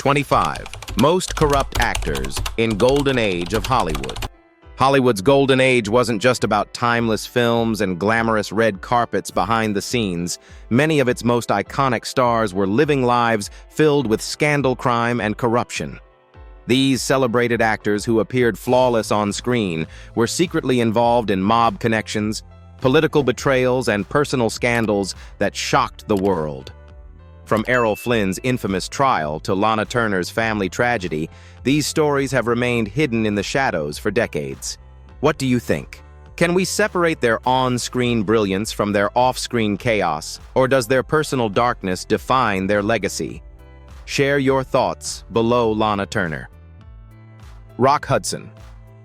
25. Most corrupt actors in Golden Age of Hollywood. Hollywood's golden age wasn't just about timeless films and glamorous red carpets behind the scenes. Many of its most iconic stars were living lives filled with scandal, crime, and corruption. These celebrated actors who appeared flawless on screen were secretly involved in mob connections, political betrayals, and personal scandals that shocked the world. From Errol Flynn's infamous trial to Lana Turner's family tragedy, these stories have remained hidden in the shadows for decades. What do you think? Can we separate their on-screen brilliance from their off-screen chaos, or does their personal darkness define their legacy? Share your thoughts below Lana Turner. Rock Hudson.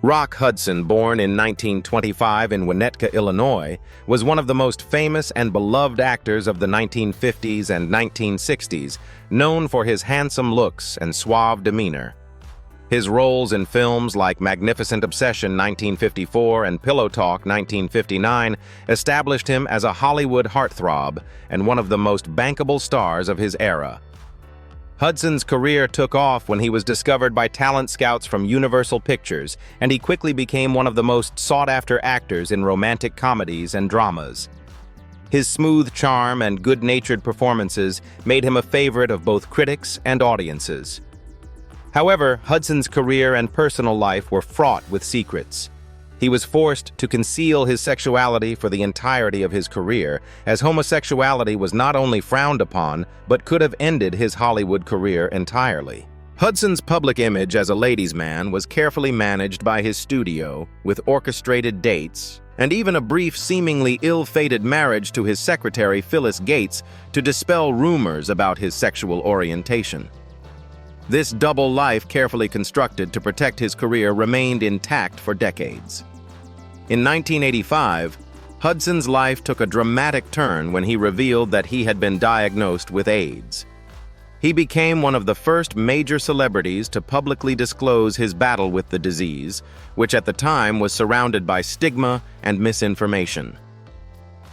Rock Hudson, born in 1925 in Winnetka, Illinois, was one of the most famous and beloved actors of the 1950s and 1960s, known for his handsome looks and suave demeanor. His roles in films like Magnificent Obsession 1954 and Pillow Talk 1959 established him as a Hollywood heartthrob and one of the most bankable stars of his era. Hudson's career took off when he was discovered by talent scouts from Universal Pictures, and he quickly became one of the most sought-after actors in romantic comedies and dramas. His smooth charm and good-natured performances made him a favorite of both critics and audiences. However, Hudson's career and personal life were fraught with secrets. He was forced to conceal his sexuality for the entirety of his career, as homosexuality was not only frowned upon, but could have ended his Hollywood career entirely. Hudson's public image as a ladies' man was carefully managed by his studio, with orchestrated dates, and even a brief, seemingly ill-fated marriage to his secretary Phyllis Gates to dispel rumors about his sexual orientation. This double life, carefully constructed to protect his career, remained intact for decades. In 1985, Hudson's life took a dramatic turn when he revealed that he had been diagnosed with AIDS. He became one of the first major celebrities to publicly disclose his battle with the disease, which at the time was surrounded by stigma and misinformation.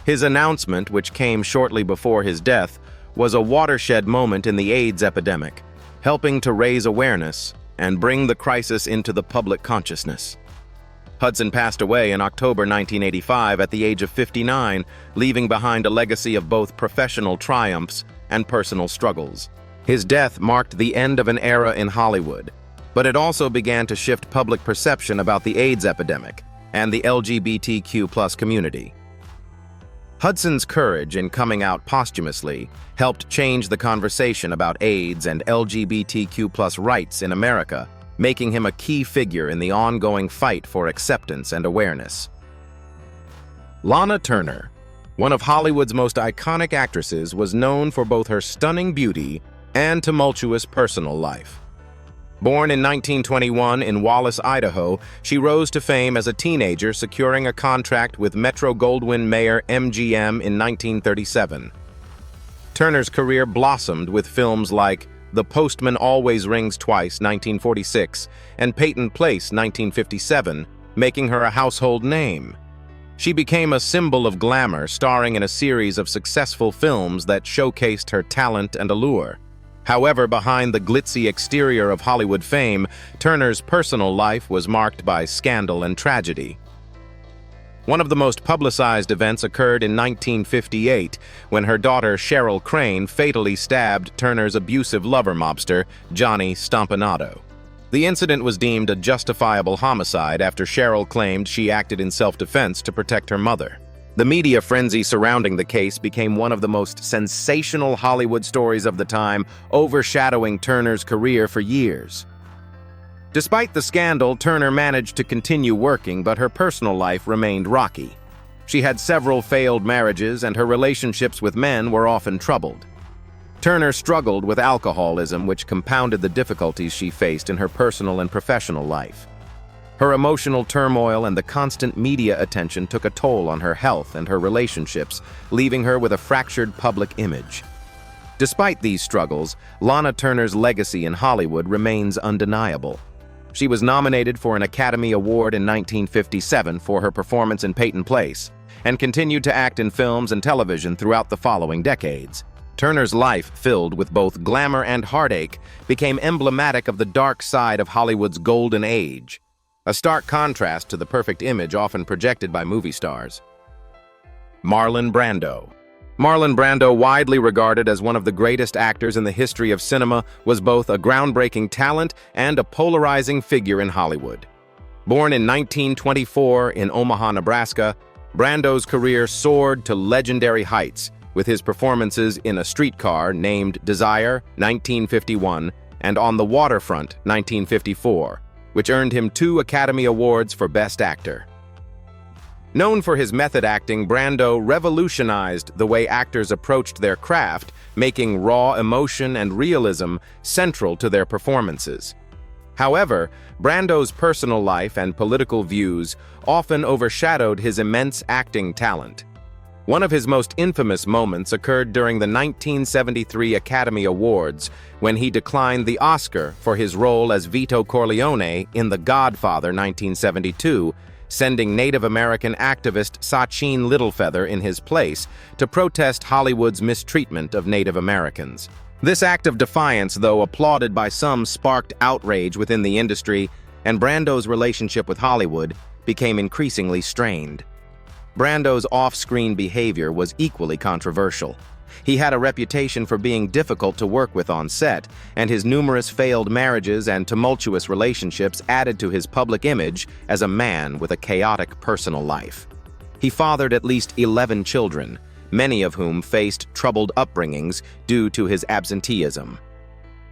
His announcement, which came shortly before his death, was a watershed moment in the AIDS epidemic, helping to raise awareness and bring the crisis into the public consciousness. Hudson passed away in October 1985 at the age of 59, leaving behind a legacy of both professional triumphs and personal struggles. His death marked the end of an era in Hollywood, but it also began to shift public perception about the AIDS epidemic and the LGBTQ+ community. Hudson's courage in coming out posthumously helped change the conversation about AIDS and LGBTQ+ rights in America, making him a key figure in the ongoing fight for acceptance and awareness. Lana Turner, one of Hollywood's most iconic actresses, was known for both her stunning beauty and tumultuous personal life. Born in 1921 in Wallace, Idaho, she rose to fame as a teenager, securing a contract with Metro-Goldwyn-Mayer MGM in 1937. Turner's career blossomed with films like The Postman Always Rings Twice, 1946, and Peyton Place, 1957, making her a household name. She became a symbol of glamour, starring in a series of successful films that showcased her talent and allure. However, behind the glitzy exterior of Hollywood fame, Turner's personal life was marked by scandal and tragedy. One of the most publicized events occurred in 1958, when her daughter Cheryl Crane fatally stabbed Turner's abusive lover mobster, Johnny Stompanato. The incident was deemed a justifiable homicide after Cheryl claimed she acted in self-defense to protect her mother. The media frenzy surrounding the case became one of the most sensational Hollywood stories of the time, overshadowing Turner's career for years. Despite the scandal, Turner managed to continue working, but her personal life remained rocky. She had several failed marriages, and her relationships with men were often troubled. Turner struggled with alcoholism, which compounded the difficulties she faced in her personal and professional life. Her emotional turmoil and the constant media attention took a toll on her health and her relationships, leaving her with a fractured public image. Despite these struggles, Lana Turner's legacy in Hollywood remains undeniable. She was nominated for an Academy Award in 1957 for her performance in Peyton Place, and continued to act in films and television throughout the following decades. Turner's life, filled with both glamour and heartache, became emblematic of the dark side of Hollywood's golden age, a stark contrast to the perfect image often projected by movie stars. Marlon Brando. Marlon Brando, widely regarded as one of the greatest actors in the history of cinema, was both a groundbreaking talent and a polarizing figure in Hollywood. Born in 1924 in Omaha, Nebraska, Brando's career soared to legendary heights, with his performances in A Streetcar Named Desire, 1951, and On the Waterfront, 1954, which earned him 2 Academy Awards for Best Actor. Known for his method acting, Brando revolutionized the way actors approached their craft, making raw emotion and realism central to their performances. However, Brando's personal life and political views often overshadowed his immense acting talent. One of his most infamous moments occurred during the 1973 Academy Awards, when he declined the Oscar for his role as Vito Corleone in The Godfather 1972, sending Native American activist Sachin Littlefeather in his place to protest Hollywood's mistreatment of Native Americans. This act of defiance, though applauded by some, sparked outrage within the industry, and Brando's relationship with Hollywood became increasingly strained. Brando's off-screen behavior was equally controversial. He had a reputation for being difficult to work with on set, and his numerous failed marriages and tumultuous relationships added to his public image as a man with a chaotic personal life. He fathered at least 11 children, many of whom faced troubled upbringings due to his absenteeism.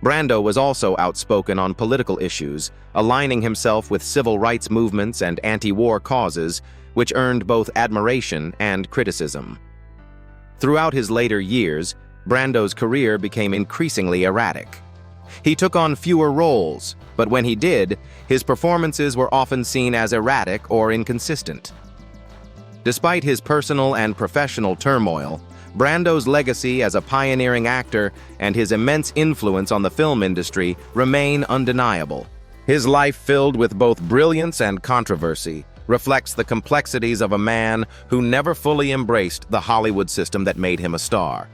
Brando was also outspoken on political issues, aligning himself with civil rights movements and anti-war causes, which earned both admiration and criticism. Throughout his later years, Brando's career became increasingly erratic. He took on fewer roles, but when he did, his performances were often seen as erratic or inconsistent. Despite his personal and professional turmoil, Brando's legacy as a pioneering actor and his immense influence on the film industry remain undeniable. His life, filled with both brilliance and controversy, reflects the complexities of a man who never fully embraced the Hollywood system that made him a star.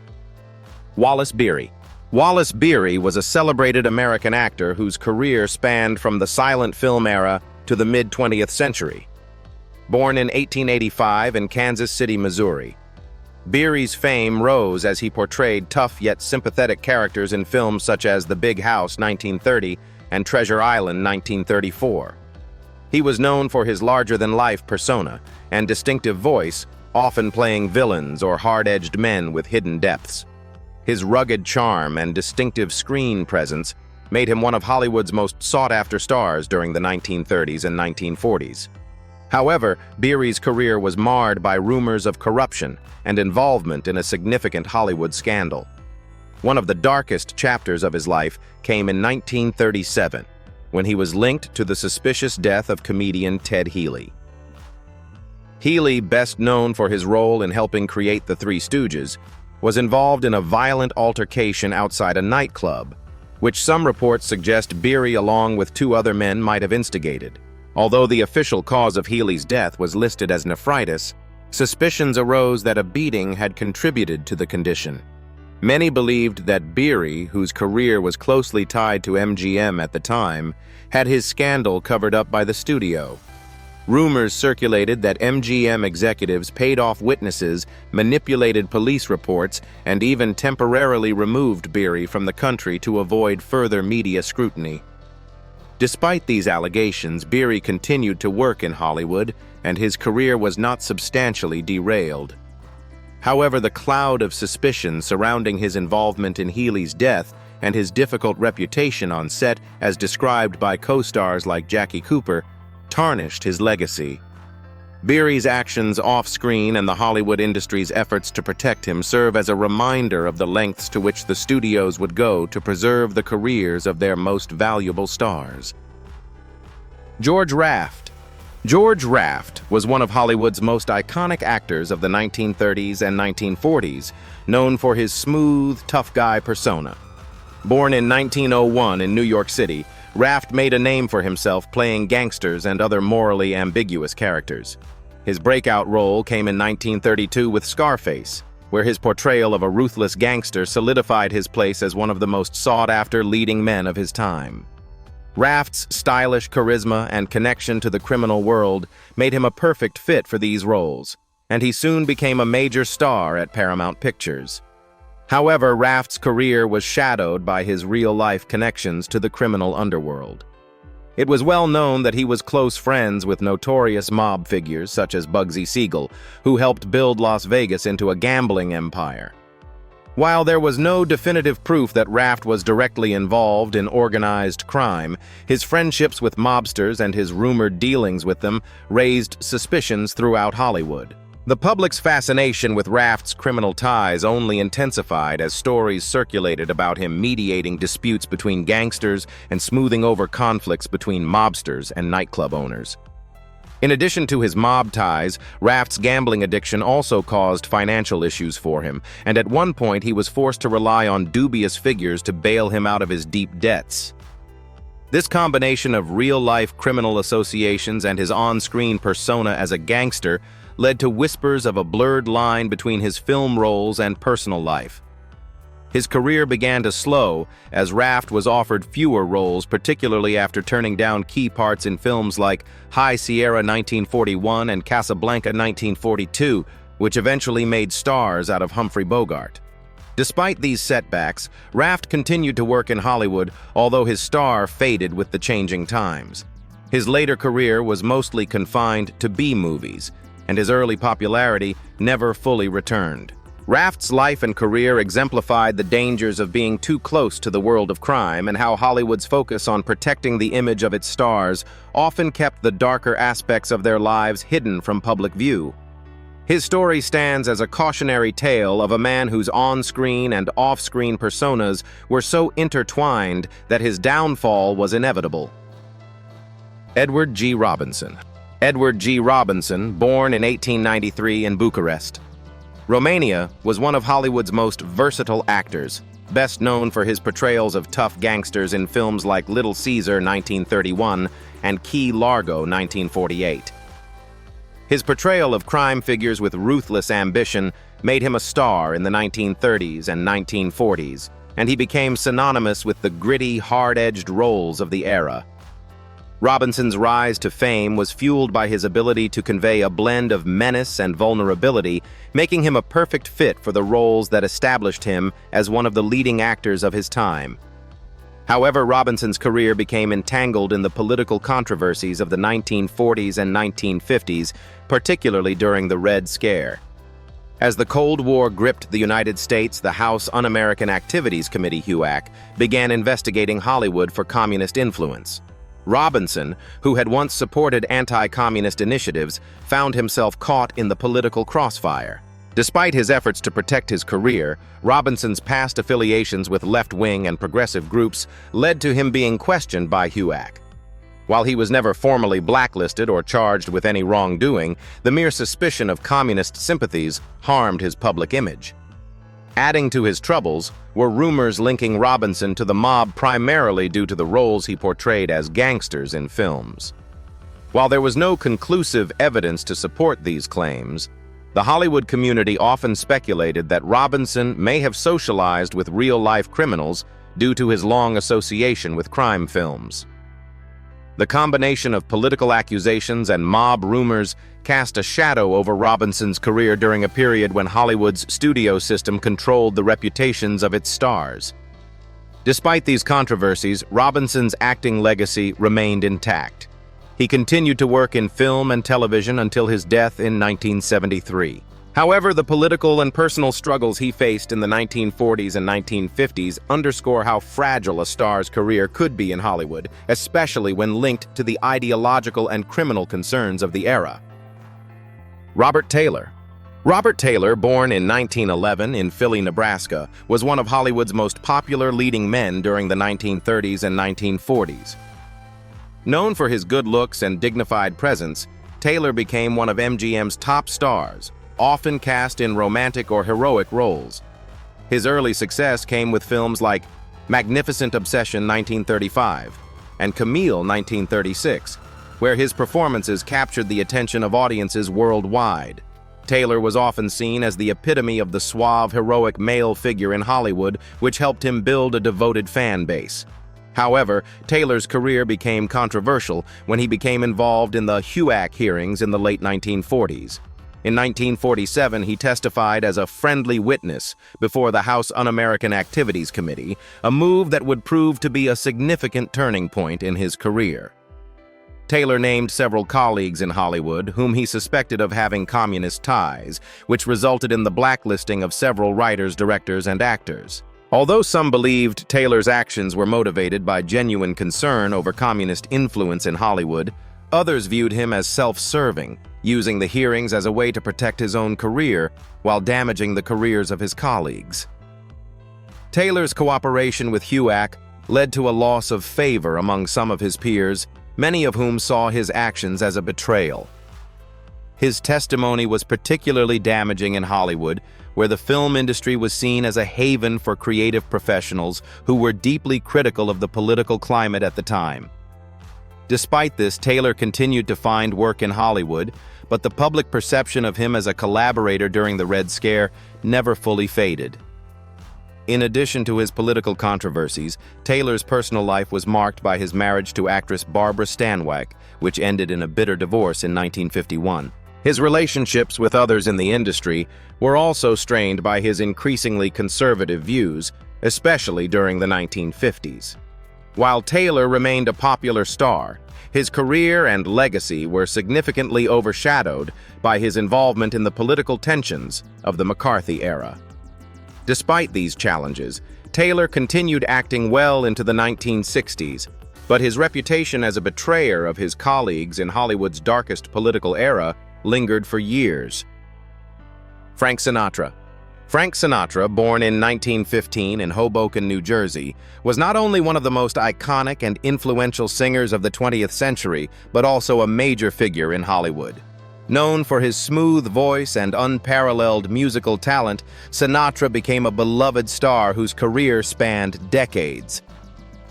Wallace Beery. Wallace Beery was a celebrated American actor whose career spanned from the silent film era to the mid-20th century. Born in 1885 in Kansas City, Missouri, Beery's fame rose as he portrayed tough yet sympathetic characters in films such as The Big House, 1930, and Treasure Island, 1934. He was known for his larger-than-life persona and distinctive voice, often playing villains or hard-edged men with hidden depths. His rugged charm and distinctive screen presence made him one of Hollywood's most sought-after stars during the 1930s and 1940s. However, Beery's career was marred by rumors of corruption and involvement in a significant Hollywood scandal. One of the darkest chapters of his life came in 1937, when he was linked to the suspicious death of comedian Ted Healy. Healy, best known for his role in helping create the Three Stooges, was involved in a violent altercation outside a nightclub, which some reports suggest Beery, along with 2 other men, might have instigated. Although the official cause of Healy's death was listed as nephritis, suspicions arose that a beating had contributed to the condition. Many believed that Beery, whose career was closely tied to MGM at the time, had his scandal covered up by the studio. Rumors circulated that MGM executives paid off witnesses, manipulated police reports, and even temporarily removed Beery from the country to avoid further media scrutiny. Despite these allegations, Beery continued to work in Hollywood, and his career was not substantially derailed. However, the cloud of suspicion surrounding his involvement in Healy's death and his difficult reputation on set, as described by co-stars like Jackie Cooper, tarnished his legacy. Beery's actions off-screen and the Hollywood industry's efforts to protect him serve as a reminder of the lengths to which the studios would go to preserve the careers of their most valuable stars. George Raft. George Raft was one of Hollywood's most iconic actors of the 1930s and 1940s, known for his smooth, tough guy persona. Born in 1901 in New York City, Raft made a name for himself playing gangsters and other morally ambiguous characters. His breakout role came in 1932 with Scarface, where his portrayal of a ruthless gangster solidified his place as one of the most sought-after leading men of his time. Raft's stylish charisma and connection to the criminal world made him a perfect fit for these roles, and he soon became a major star at Paramount Pictures. However, Raft's career was shadowed by his real-life connections to the criminal underworld. It was well known that he was close friends with notorious mob figures such as Bugsy Siegel, who helped build Las Vegas into a gambling empire. While there was no definitive proof that Raft was directly involved in organized crime, his friendships with mobsters and his rumored dealings with them raised suspicions throughout Hollywood. The public's fascination with Raft's criminal ties only intensified as stories circulated about him mediating disputes between gangsters and smoothing over conflicts between mobsters and nightclub owners. In addition to his mob ties, Raft's gambling addiction also caused financial issues for him, and at one point he was forced to rely on dubious figures to bail him out of his deep debts. This combination of real-life criminal associations and his on-screen persona as a gangster led to whispers of a blurred line between his film roles and personal life. His career began to slow as Raft was offered fewer roles, particularly after turning down key parts in films like High Sierra 1941 and Casablanca 1942, which eventually made stars out of Humphrey Bogart. Despite these setbacks, Raft continued to work in Hollywood, although his star faded with the changing times. His later career was mostly confined to B-movies, and his early popularity never fully returned. Raft's life and career exemplified the dangers of being too close to the world of crime and how Hollywood's focus on protecting the image of its stars often kept the darker aspects of their lives hidden from public view. His story stands as a cautionary tale of a man whose on-screen and off-screen personas were so intertwined that his downfall was inevitable. Edward G. Robinson. Edward G. Robinson, born in 1893 in Bucharest, Romania, was one of Hollywood's most versatile actors, best known for his portrayals of tough gangsters in films like Little Caesar 1931 and Key Largo 1948. His portrayal of crime figures with ruthless ambition made him a star in the 1930s and 1940s, and he became synonymous with the gritty, hard-edged roles of the era. Robinson's rise to fame was fueled by his ability to convey a blend of menace and vulnerability, making him a perfect fit for the roles that established him as one of the leading actors of his time. However, Robinson's career became entangled in the political controversies of the 1940s and 1950s, particularly during the Red Scare. As the Cold War gripped the United States, the House Un-American Activities Committee, HUAC, began investigating Hollywood for communist influence. Robinson, who had once supported anti-communist initiatives, found himself caught in the political crossfire. Despite his efforts to protect his career, Robinson's past affiliations with left-wing and progressive groups led to him being questioned by HUAC. While he was never formally blacklisted or charged with any wrongdoing, the mere suspicion of communist sympathies harmed his public image. Adding to his troubles were rumors linking Robinson to the mob primarily due to the roles he portrayed as gangsters in films. While there was no conclusive evidence to support these claims, the Hollywood community often speculated that Robinson may have socialized with real-life criminals due to his long association with crime films. The combination of political accusations and mob rumors cast a shadow over Robinson's career during a period when Hollywood's studio system controlled the reputations of its stars. Despite these controversies, Robinson's acting legacy remained intact. He continued to work in film and television until his death in 1973. However, the political and personal struggles he faced in the 1940s and 1950s underscore how fragile a star's career could be in Hollywood, especially when linked to the ideological and criminal concerns of the era. Robert Taylor. Robert Taylor, born in 1911 in Philly, Nebraska, was one of Hollywood's most popular leading men during the 1930s and 1940s. Known for his good looks and dignified presence, Taylor became one of MGM's top stars, often cast in romantic or heroic roles. His early success came with films like Magnificent Obsession 1935 and Camille 1936, where his performances captured the attention of audiences worldwide. Taylor was often seen as the epitome of the suave, heroic male figure in Hollywood, which helped him build a devoted fan base. However, Taylor's career became controversial when he became involved in the HUAC hearings in the late 1940s. In 1947, he testified as a friendly witness before the House Un-American Activities Committee, a move that would prove to be a significant turning point in his career. Taylor named several colleagues in Hollywood whom he suspected of having communist ties, which resulted in the blacklisting of several writers, directors, and actors. Although some believed Taylor's actions were motivated by genuine concern over communist influence in Hollywood, others viewed him as self-serving, using the hearings as a way to protect his own career while damaging the careers of his colleagues. Taylor's cooperation with HUAC led to a loss of favor among some of his peers, many of whom saw his actions as a betrayal. His testimony was particularly damaging in Hollywood, where the film industry was seen as a haven for creative professionals who were deeply critical of the political climate at the time. Despite this, Taylor continued to find work in Hollywood, but the public perception of him as a collaborator during the Red Scare never fully faded. In addition to his political controversies, Taylor's personal life was marked by his marriage to actress Barbara Stanwyck, which ended in a bitter divorce in 1951. His relationships with others in the industry were also strained by his increasingly conservative views, especially during the 1950s. While Taylor remained a popular star, his career and legacy were significantly overshadowed by his involvement in the political tensions of the McCarthy era. Despite these challenges, Taylor continued acting well into the 1960s, but his reputation as a betrayer of his colleagues in Hollywood's darkest political era lingered for years. Frank Sinatra. Frank Sinatra, born in 1915 in Hoboken, New Jersey, was not only one of the most iconic and influential singers of the 20th century, but also a major figure in Hollywood. Known for his smooth voice and unparalleled musical talent, Sinatra became a beloved star whose career spanned decades.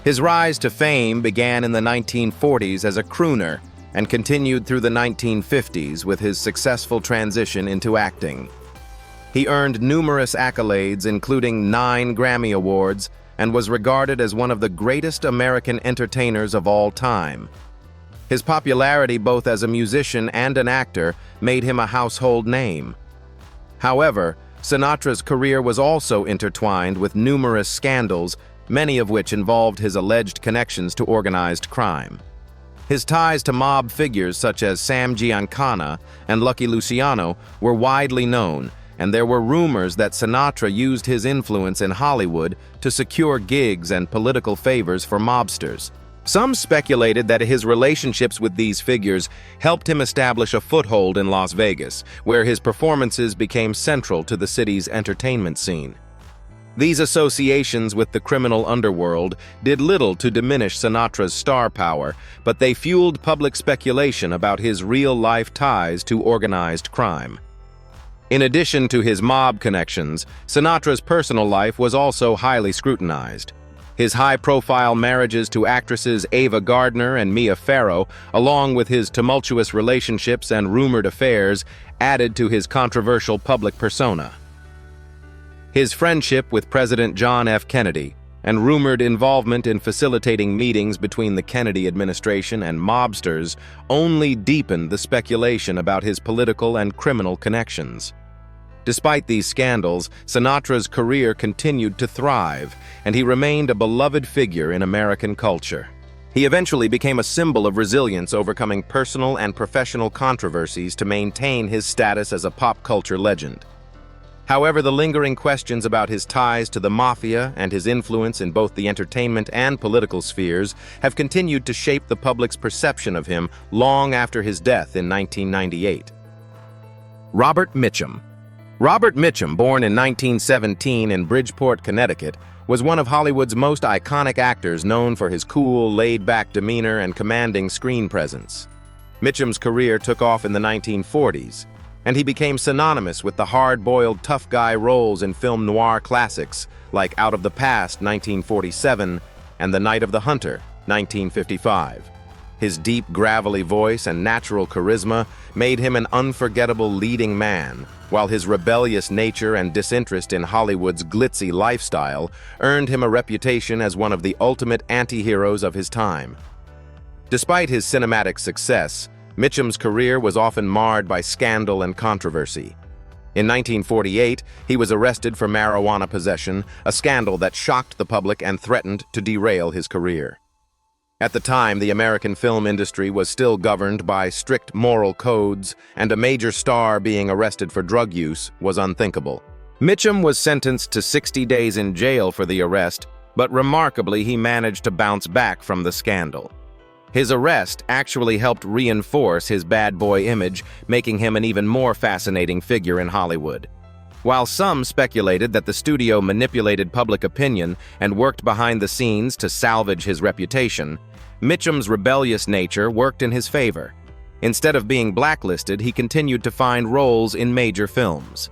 His rise to fame began in the 1940s as a crooner and continued through the 1950s with his successful transition into acting. He earned numerous accolades, including 9 Grammy Awards, and was regarded as one of the greatest American entertainers of all time. His popularity both as a musician and an actor made him a household name. However, Sinatra's career was also intertwined with numerous scandals, many of which involved his alleged connections to organized crime. His ties to mob figures such as Sam Giancana and Lucky Luciano were widely known, and there were rumors that Sinatra used his influence in Hollywood to secure gigs and political favors for mobsters. Some speculated that his relationships with these figures helped him establish a foothold in Las Vegas, where his performances became central to the city's entertainment scene. These associations with the criminal underworld did little to diminish Sinatra's star power, but they fueled public speculation about his real-life ties to organized crime. In addition to his mob connections, Sinatra's personal life was also highly scrutinized. His high-profile marriages to actresses Ava Gardner and Mia Farrow, along with his tumultuous relationships and rumored affairs, added to his controversial public persona. His friendship with President John F. Kennedy and rumored involvement in facilitating meetings between the Kennedy administration and mobsters only deepened the speculation about his political and criminal connections. Despite these scandals, Sinatra's career continued to thrive, and he remained a beloved figure in American culture. He eventually became a symbol of resilience, overcoming personal and professional controversies to maintain his status as a pop culture legend. However, the lingering questions about his ties to the mafia and his influence in both the entertainment and political spheres have continued to shape the public's perception of him long after his death in 1998. Robert Mitchum. Robert Mitchum, born in 1917 in Bridgeport, Connecticut, was one of Hollywood's most iconic actors, known for his cool, laid-back demeanor and commanding screen presence. Mitchum's career took off in the 1940s, and he became synonymous with the hard-boiled tough guy roles in film noir classics like Out of the Past, 1947, and The Night of the Hunter, 1955. His deep, gravelly voice and natural charisma made him an unforgettable leading man, while his rebellious nature and disinterest in Hollywood's glitzy lifestyle earned him a reputation as one of the ultimate anti-heroes of his time. Despite his cinematic success, Mitchum's career was often marred by scandal and controversy. In 1948, he was arrested for marijuana possession, a scandal that shocked the public and threatened to derail his career. At the time, the American film industry was still governed by strict moral codes, and a major star being arrested for drug use was unthinkable. Mitchum was sentenced to 60 days in jail for the arrest, but remarkably, he managed to bounce back from the scandal. His arrest actually helped reinforce his bad boy image, making him an even more fascinating figure in Hollywood. While some speculated that the studio manipulated public opinion and worked behind the scenes to salvage his reputation, Mitchum's rebellious nature worked in his favor. Instead of being blacklisted, he continued to find roles in major films.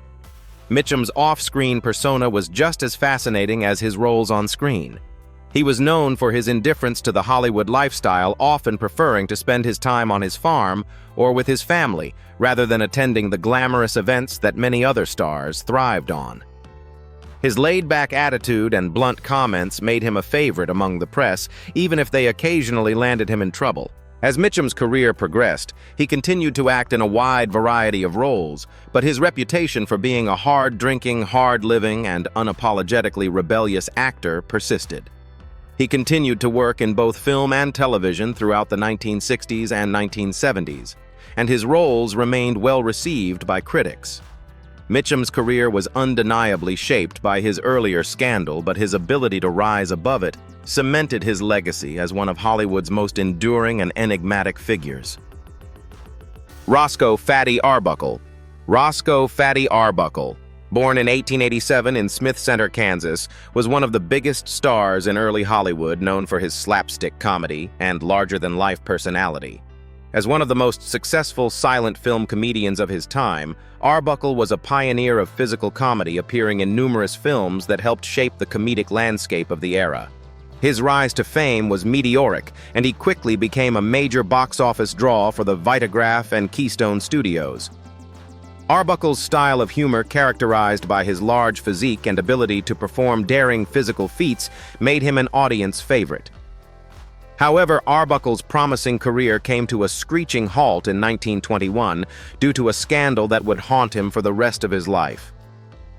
Mitchum's off-screen persona was just as fascinating as his roles on screen. He was known for his indifference to the Hollywood lifestyle, often preferring to spend his time on his farm or with his family, rather than attending the glamorous events that many other stars thrived on. His laid-back attitude and blunt comments made him a favorite among the press, even if they occasionally landed him in trouble. As Mitchum's career progressed, he continued to act in a wide variety of roles, but his reputation for being a hard-drinking, hard-living, and unapologetically rebellious actor persisted. He continued to work in both film and television throughout the 1960s and 1970s, and his roles remained well-received by critics. Mitchum's career was undeniably shaped by his earlier scandal, but his ability to rise above it cemented his legacy as one of Hollywood's most enduring and enigmatic figures. Roscoe "Fatty" Arbuckle. Roscoe "Fatty" Arbuckle, born in 1887 in Smith Center, Kansas, was one of the biggest stars in early Hollywood, known for his slapstick comedy and larger-than-life personality. As one of the most successful silent film comedians of his time, Arbuckle was a pioneer of physical comedy, appearing in numerous films that helped shape the comedic landscape of the era. His rise to fame was meteoric, and he quickly became a major box office draw for the Vitagraph and Keystone Studios. Arbuckle's style of humor, characterized by his large physique and ability to perform daring physical feats, made him an audience favorite. However, Arbuckle's promising career came to a screeching halt in 1921 due to a scandal that would haunt him for the rest of his life.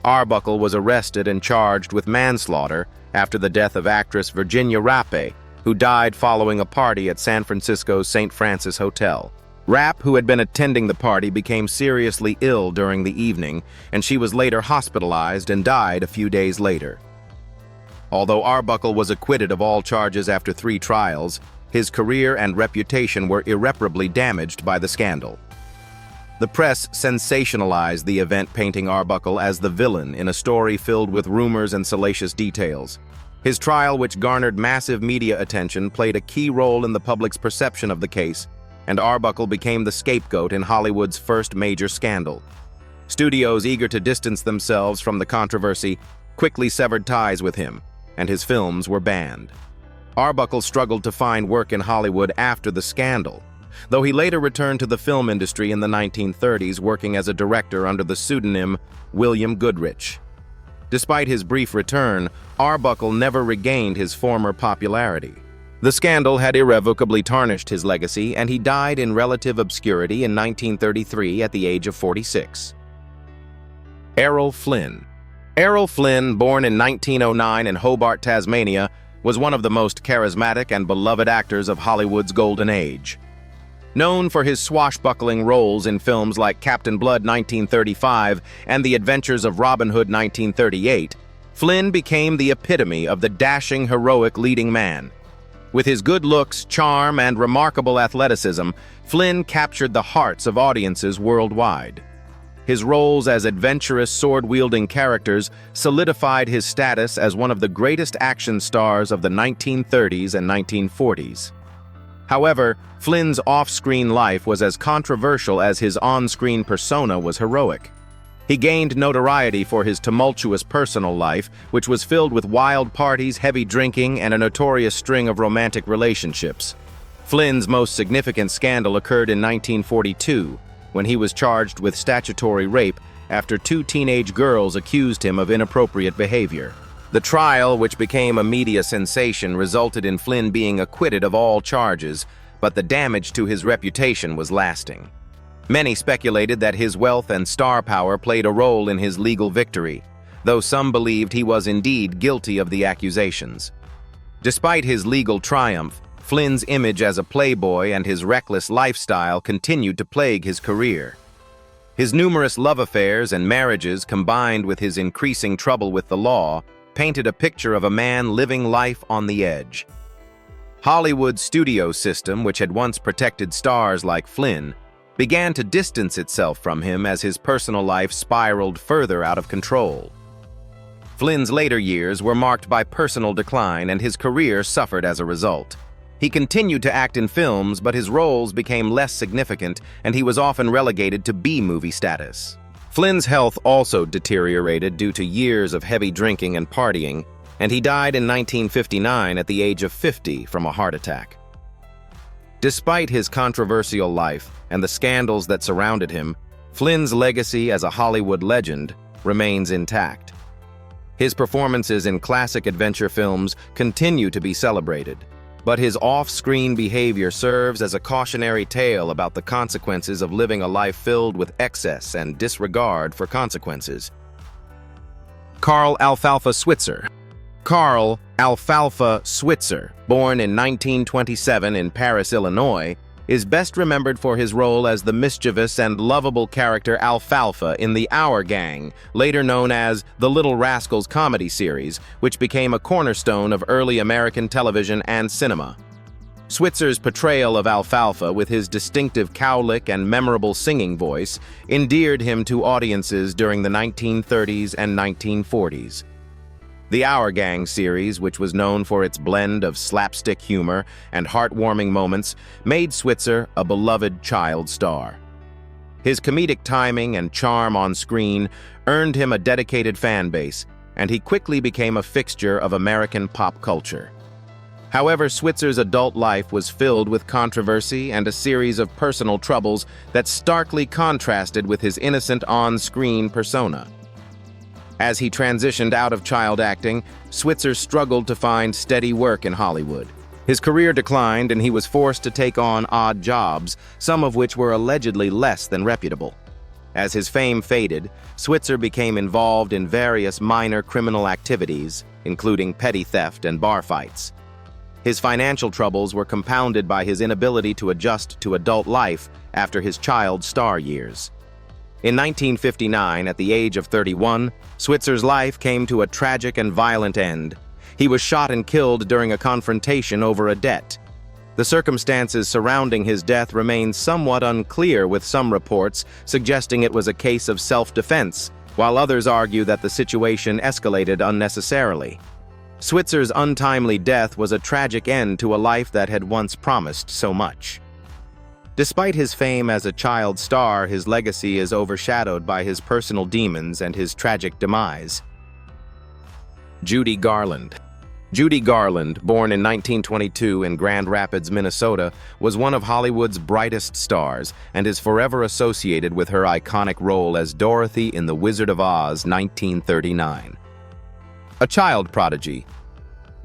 Arbuckle was arrested and charged with manslaughter after the death of actress Virginia Rappe, who died following a party at San Francisco's St. Francis Hotel. Rapp, who had been attending the party, became seriously ill during the evening, and she was later hospitalized and died a few days later. Although Arbuckle was acquitted of all charges after 3 trials, his career and reputation were irreparably damaged by the scandal. The press sensationalized the event, painting Arbuckle as the villain in a story filled with rumors and salacious details. His trial, which garnered massive media attention, played a key role in the public's perception of the case, and Arbuckle became the scapegoat in Hollywood's first major scandal. Studios, eager to distance themselves from the controversy, quickly severed ties with him, and his films were banned. Arbuckle struggled to find work in Hollywood after the scandal, though he later returned to the film industry in the 1930s, working as a director under the pseudonym William Goodrich. Despite his brief return, Arbuckle never regained his former popularity. The scandal had irrevocably tarnished his legacy, and he died in relative obscurity in 1933 at the age of 46. Errol Flynn. Errol Flynn, born in 1909 in Hobart, Tasmania, was one of the most charismatic and beloved actors of Hollywood's golden age. Known for his swashbuckling roles in films like Captain Blood 1935 and The Adventures of Robin Hood 1938, Flynn became the epitome of the dashing, heroic leading man. With his good looks, charm, and remarkable athleticism, Flynn captured the hearts of audiences worldwide. His roles as adventurous, sword-wielding characters solidified his status as one of the greatest action stars of the 1930s and 1940s. However, Flynn's off-screen life was as controversial as his on-screen persona was heroic. He gained notoriety for his tumultuous personal life, which was filled with wild parties, heavy drinking, and a notorious string of romantic relationships. Flynn's most significant scandal occurred in 1942, when he was charged with statutory rape after two teenage girls accused him of inappropriate behavior. The trial, which became a media sensation, resulted in Flynn being acquitted of all charges, but the damage to his reputation was lasting. Many speculated that his wealth and star power played a role in his legal victory, though some believed he was indeed guilty of the accusations. Despite his legal triumph, Flynn's image as a playboy and his reckless lifestyle continued to plague his career. His numerous love affairs and marriages, combined with his increasing trouble with the law, painted a picture of a man living life on the edge. Hollywood's studio system, which had once protected stars like Flynn, began to distance itself from him as his personal life spiraled further out of control. Flynn's later years were marked by personal decline, and his career suffered as a result. He continued to act in films, but his roles became less significant, and he was often relegated to B-movie status. Flynn's health also deteriorated due to years of heavy drinking and partying, and he died in 1959 at the age of 50 from a heart attack. Despite his controversial life and the scandals that surrounded him, Flynn's legacy as a Hollywood legend remains intact. His performances in classic adventure films continue to be celebrated, but his off-screen behavior serves as a cautionary tale about the consequences of living a life filled with excess and disregard for consequences. Karl Alfalfa Switzer. Karl Alfalfa Switzer, born in 1927 in Paris, Illinois, is best remembered for his role as the mischievous and lovable character Alfalfa in The Our Gang, later known as The Little Rascals comedy series, which became a cornerstone of early American television and cinema. Switzer's portrayal of Alfalfa, with his distinctive cowlick and memorable singing voice, endeared him to audiences during the 1930s and 1940s. The Our Gang series, which was known for its blend of slapstick humor and heartwarming moments, made Switzer a beloved child star. His comedic timing and charm on screen earned him a dedicated fan base, and he quickly became a fixture of American pop culture. However, Switzer's adult life was filled with controversy and a series of personal troubles that starkly contrasted with his innocent on-screen persona. As he transitioned out of child acting, Switzer struggled to find steady work in Hollywood. His career declined, and he was forced to take on odd jobs, some of which were allegedly less than reputable. As his fame faded, Switzer became involved in various minor criminal activities, including petty theft and bar fights. His financial troubles were compounded by his inability to adjust to adult life after his child star years. In 1959, at the age of 31, Switzer's life came to a tragic and violent end. He was shot and killed during a confrontation over a debt. The circumstances surrounding his death remain somewhat unclear, with some reports suggesting it was a case of self-defense, while others argue that the situation escalated unnecessarily. Switzer's untimely death was a tragic end to a life that had once promised so much. Despite his fame as a child star, his legacy is overshadowed by his personal demons and his tragic demise. Judy Garland. Judy Garland, born in 1922 in Grand Rapids, Minnesota, was one of Hollywood's brightest stars and is forever associated with her iconic role as Dorothy in The Wizard of Oz, 1939. A child prodigy,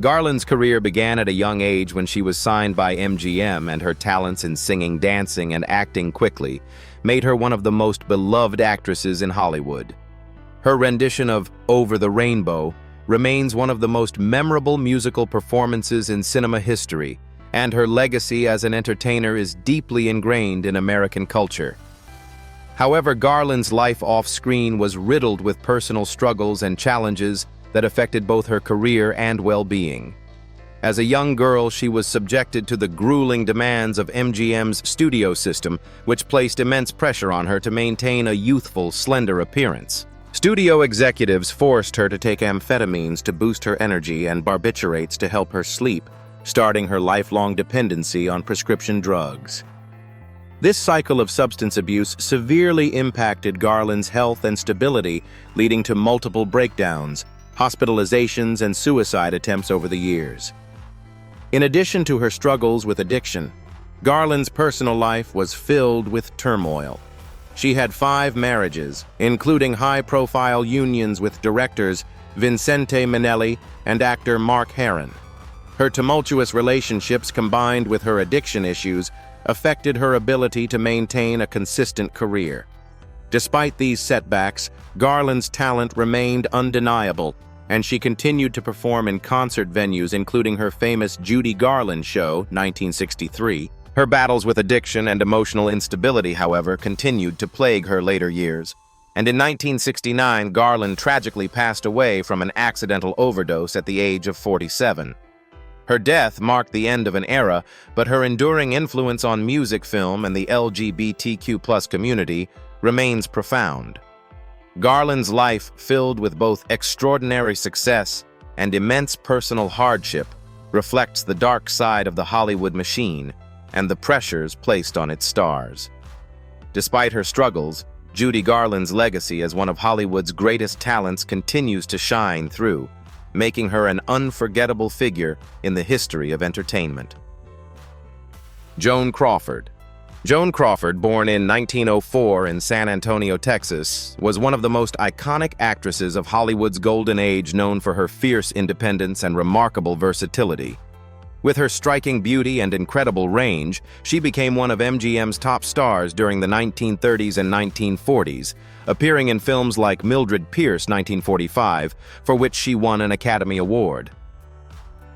Garland's career began at a young age when she was signed by MGM, and her talents in singing, dancing, and acting quickly made her one of the most beloved actresses in Hollywood. Her rendition of Over the Rainbow remains one of the most memorable musical performances in cinema history, and her legacy as an entertainer is deeply ingrained in American culture. However, Garland's life off-screen was riddled with personal struggles and challenges that affected both her career and well-being. As a young girl, she was subjected to the grueling demands of MGM's studio system, which placed immense pressure on her to maintain a youthful, slender appearance. Studio executives forced her to take amphetamines to boost her energy and barbiturates to help her sleep, starting her lifelong dependency on prescription drugs. This cycle of substance abuse severely impacted Garland's health and stability, leading to multiple breakdowns, hospitalizations, and suicide attempts over the years. In addition to her struggles with addiction, Garland's personal life was filled with turmoil. She had 5 marriages, including high-profile unions with directors Vincente Minnelli and actor Mark Herron. Her tumultuous relationships combined with her addiction issues affected her ability to maintain a consistent career. Despite these setbacks, Garland's talent remained undeniable, and she continued to perform in concert venues including her famous Judy Garland Show, 1963. Her battles with addiction and emotional instability, however, continued to plague her later years. And in 1969, Garland tragically passed away from an accidental overdose at the age of 47. Her death marked the end of an era, but her enduring influence on music, film, and the LGBTQ+ community remains profound. Garland's life, filled with both extraordinary success and immense personal hardship, reflects the dark side of the Hollywood machine and the pressures placed on its stars. Despite her struggles, Judy Garland's legacy as one of Hollywood's greatest talents continues to shine through, making her an unforgettable figure in the history of entertainment. Joan Crawford. Joan Crawford, born in 1904 in San Antonio, Texas, was one of the most iconic actresses of Hollywood's golden age, known for her fierce independence and remarkable versatility. With her striking beauty and incredible range, she became one of MGM's top stars during the 1930s and 1940s, appearing in films like Mildred Pierce, 1945, for which she won an Academy Award.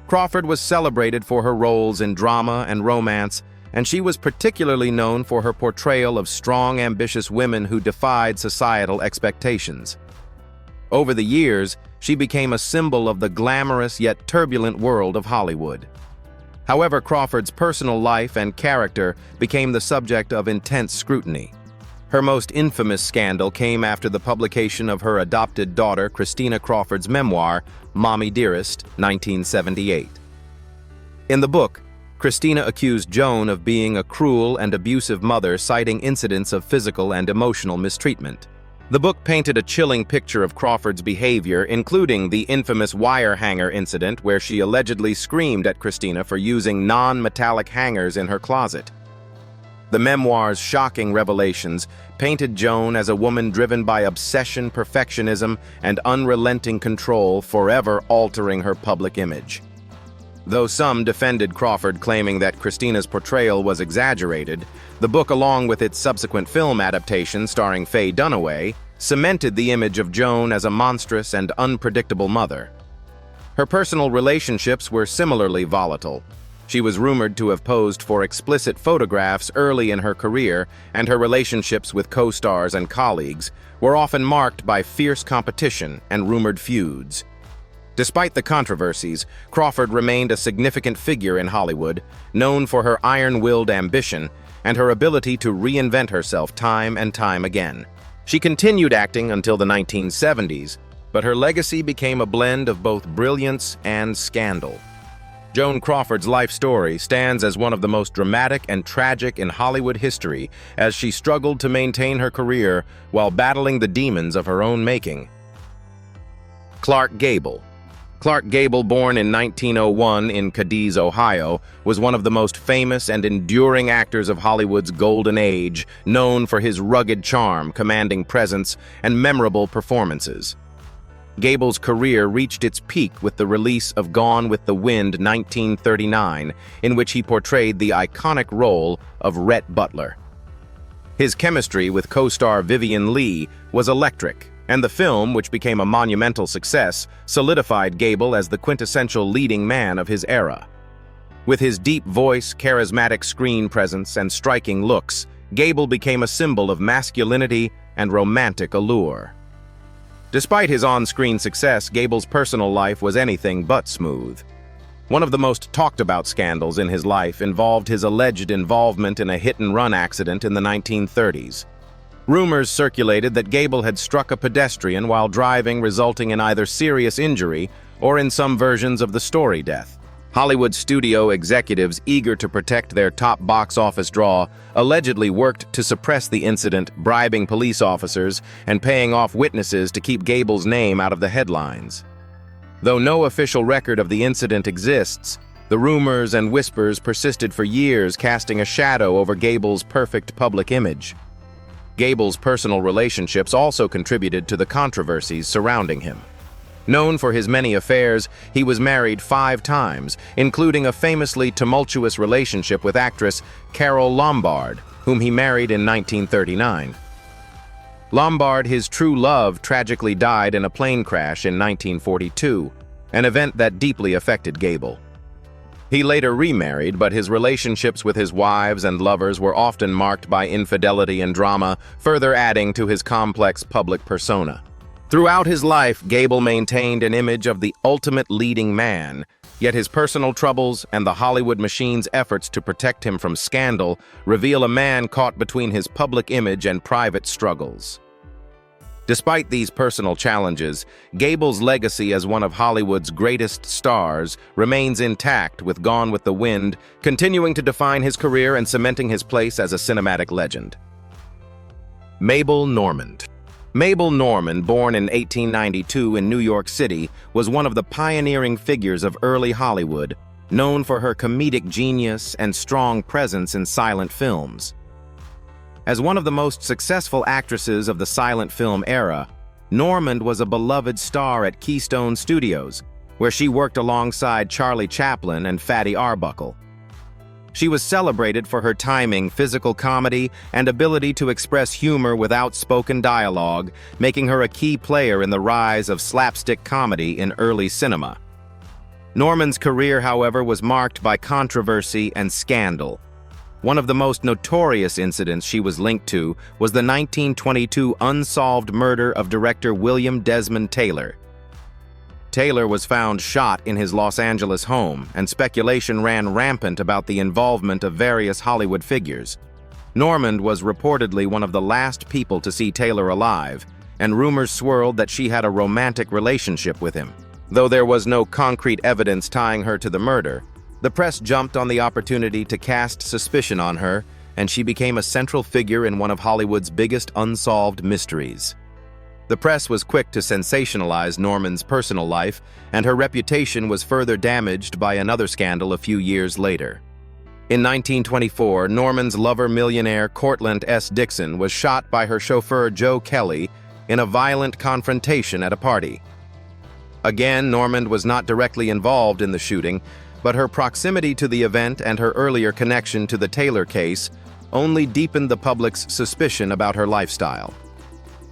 Crawford was celebrated for her roles in drama and romance, and she was particularly known for her portrayal of strong, ambitious women who defied societal expectations. Over the years, she became a symbol of the glamorous yet turbulent world of Hollywood. However, Crawford's personal life and character became the subject of intense scrutiny. Her most infamous scandal came after the publication of her adopted daughter Christina Crawford's memoir, Mommy Dearest, 1978. In the book, Christina accused Joan of being a cruel and abusive mother, citing incidents of physical and emotional mistreatment. The book painted a chilling picture of Crawford's behavior, including the infamous wire hanger incident where she allegedly screamed at Christina for using non-metallic hangers in her closet. The memoir's shocking revelations painted Joan as a woman driven by obsession, perfectionism, and unrelenting control, forever altering her public image. Though some defended Crawford, claiming that Christina's portrayal was exaggerated, the book, along with its subsequent film adaptation starring Faye Dunaway, cemented the image of Joan as a monstrous and unpredictable mother. Her personal relationships were similarly volatile. She was rumored to have posed for explicit photographs early in her career, and her relationships with co-stars and colleagues were often marked by fierce competition and rumored feuds. Despite the controversies, Crawford remained a significant figure in Hollywood, known for her iron-willed ambition and her ability to reinvent herself time and time again. She continued acting until the 1970s, but her legacy became a blend of both brilliance and scandal. Joan Crawford's life story stands as one of the most dramatic and tragic in Hollywood history, as she struggled to maintain her career while battling the demons of her own making. Clark Gable. Clark Gable, born in 1901 in Cadiz, Ohio, was one of the most famous and enduring actors of Hollywood's golden age, known for his rugged charm, commanding presence, and memorable performances. Gable's career reached its peak with the release of Gone with the Wind, 1939, in which he portrayed the iconic role of Rhett Butler. His chemistry with co-star Vivien Leigh was electric, and the film, which became a monumental success, solidified Gable as the quintessential leading man of his era. With his deep voice, charismatic screen presence, and striking looks, Gable became a symbol of masculinity and romantic allure. Despite his on-screen success, Gable's personal life was anything but smooth. One of the most talked-about scandals in his life involved his alleged involvement in a hit-and-run accident in the 1930s. Rumors circulated that Gable had struck a pedestrian while driving, resulting in either serious injury or, in some versions of the story, death. Hollywood studio executives, eager to protect their top box office draw, allegedly worked to suppress the incident, bribing police officers and paying off witnesses to keep Gable's name out of the headlines. Though no official record of the incident exists, The rumors and whispers persisted for years, casting a shadow over Gable's perfect public image. Gable's personal relationships also contributed to the controversies surrounding him. Known for his many affairs, he was married 5 times, including a famously tumultuous relationship with actress Carole Lombard, whom he married in 1939. Lombard, his true love, tragically died in a plane crash in 1942, an event that deeply affected Gable. He later remarried, but his relationships with his wives and lovers were often marked by infidelity and drama, further adding to his complex public persona. Throughout his life, Gable maintained an image of the ultimate leading man, yet his personal troubles and the Hollywood machine's efforts to protect him from scandal reveal a man caught between his public image and private struggles. Despite these personal challenges, Gable's legacy as one of Hollywood's greatest stars remains intact, with Gone with the Wind continuing to define his career and cementing his place as a cinematic legend. Mabel Normand. Mabel Normand, born in 1892 in New York City, was one of the pioneering figures of early Hollywood, known for her comedic genius and strong presence in silent films. As one of the most successful actresses of the silent film era, Normand was a beloved star at Keystone Studios, where she worked alongside Charlie Chaplin and Fatty Arbuckle. She was celebrated for her timing, physical comedy, and ability to express humor without spoken dialogue, making her a key player in the rise of slapstick comedy in early cinema. Normand's career, however, was marked by controversy and scandal. One of the most notorious incidents she was linked to was the 1922 unsolved murder of director William Desmond Taylor. Taylor was found shot in his Los Angeles home, and speculation ran rampant about the involvement of various Hollywood figures. Normand was reportedly one of the last people to see Taylor alive, and rumors swirled that she had a romantic relationship with him. Though there was no concrete evidence tying her to the murder, the press jumped on the opportunity to cast suspicion on her, and she became a central figure in one of Hollywood's biggest unsolved mysteries. The press was quick to sensationalize Normand's personal life, and her reputation was further damaged by another scandal a few years later. In 1924, Normand's lover millionaire Cortlandt S. Dixon was shot by her chauffeur Joe Kelly in a violent confrontation at a party. Again, Normand was not directly involved in the shooting, but her proximity to the event and her earlier connection to the Taylor case only deepened the public's suspicion about her lifestyle.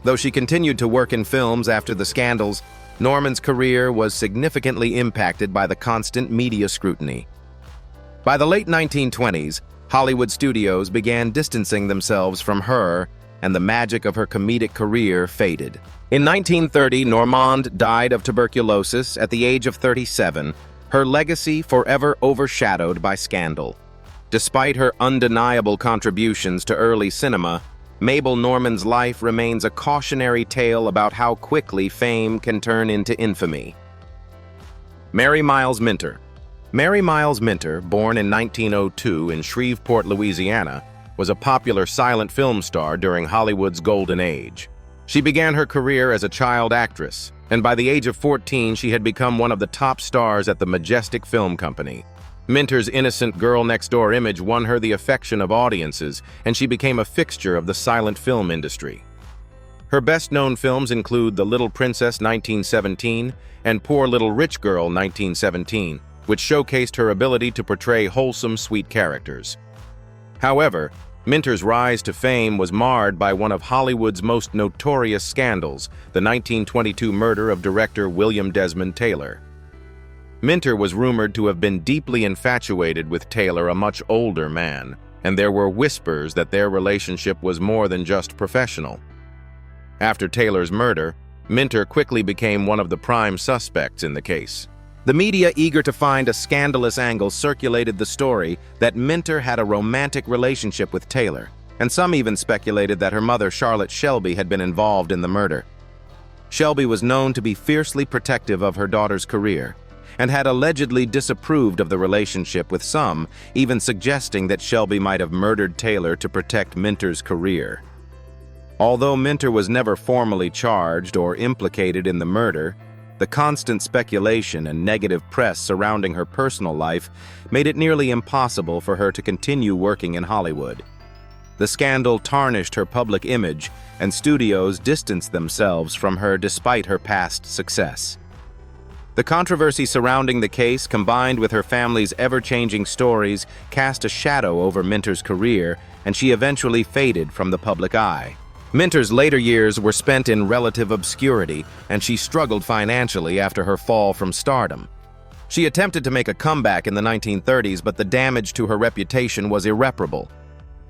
Though she continued to work in films after the scandals, Normand's career was significantly impacted by the constant media scrutiny. By the late 1920s, Hollywood studios began distancing themselves from her, and the magic of her comedic career faded. In 1930, Normand died of tuberculosis at the age of 37, her legacy forever overshadowed by scandal. Despite her undeniable contributions to early cinema, Mabel Normand's life remains a cautionary tale about how quickly fame can turn into infamy. Mary Miles Minter. Mary Miles Minter, born in 1902 in Shreveport, Louisiana, was a popular silent film star during Hollywood's golden age. She began her career as a child actress, and by the age of 14 she had become one of the top stars at the Majestic Film Company. Minter's innocent girl-next-door image won her the affection of audiences, and she became a fixture of the silent film industry. Her best-known films include The Little Princess 1917 and Poor Little Rich Girl 1917, which showcased her ability to portray wholesome, sweet characters. However, Minter's rise to fame was marred by one of Hollywood's most notorious scandals, the 1922 murder of director William Desmond Taylor. Minter was rumored to have been deeply infatuated with Taylor, a much older man, and there were whispers that their relationship was more than just professional. After Taylor's murder, Minter quickly became one of the prime suspects in the case. The media, eager to find a scandalous angle, circulated the story that Minter had a romantic relationship with Taylor, and some even speculated that her mother, Charlotte Shelby, had been involved in the murder. Shelby was known to be fiercely protective of her daughter's career, and had allegedly disapproved of the relationship, with some even suggesting that Shelby might have murdered Taylor to protect Minter's career. Although Minter was never formally charged or implicated in the murder, The constant speculation and negative press surrounding her personal life made it nearly impossible for her to continue working in Hollywood. The scandal tarnished her public image, and studios distanced themselves from her despite her past success. The controversy surrounding the case, combined with her family's ever-changing stories, cast a shadow over Minter's career, and she eventually faded from the public eye. Minter's later years were spent in relative obscurity, and she struggled financially after her fall from stardom. She attempted to make a comeback in the 1930s, but the damage to her reputation was irreparable.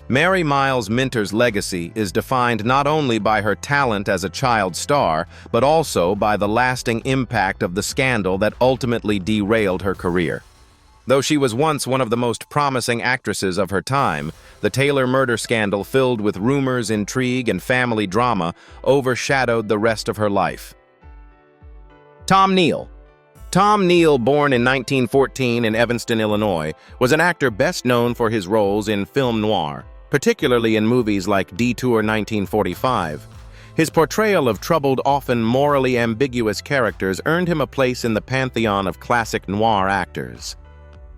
Mary Miles Minter's legacy is defined not only by her talent as a child star, but also by the lasting impact of the scandal that ultimately derailed her career. Though she was once one of the most promising actresses of her time, the Taylor murder scandal, filled with rumors, intrigue, and family drama, overshadowed the rest of her life. Tom Neal. Tom Neal, born in 1914 in Evanston, Illinois, was an actor best known for his roles in film noir, particularly in movies like Detour 1945. His portrayal of troubled, often morally ambiguous characters earned him a place in the pantheon of classic noir actors.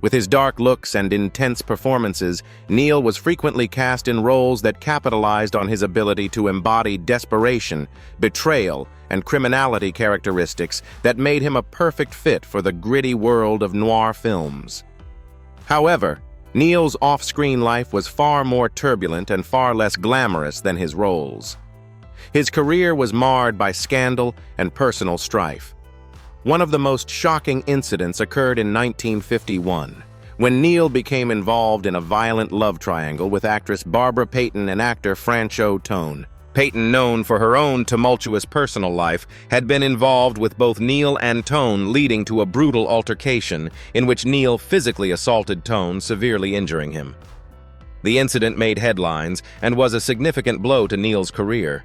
With his dark looks and intense performances, Neal was frequently cast in roles that capitalized on his ability to embody desperation, betrayal, and criminality characteristics that made him a perfect fit for the gritty world of noir films. However, Neal's off-screen life was far more turbulent and far less glamorous than his roles. His career was marred by scandal and personal strife. One of the most shocking incidents occurred in 1951, when Neal became involved in a violent love triangle with actress Barbara Payton and actor Franchot Tone. Payton, known for her own tumultuous personal life, had been involved with both Neal and Tone, leading to a brutal altercation in which Neal physically assaulted Tone, severely injuring him. The incident made headlines and was a significant blow to Neal's career.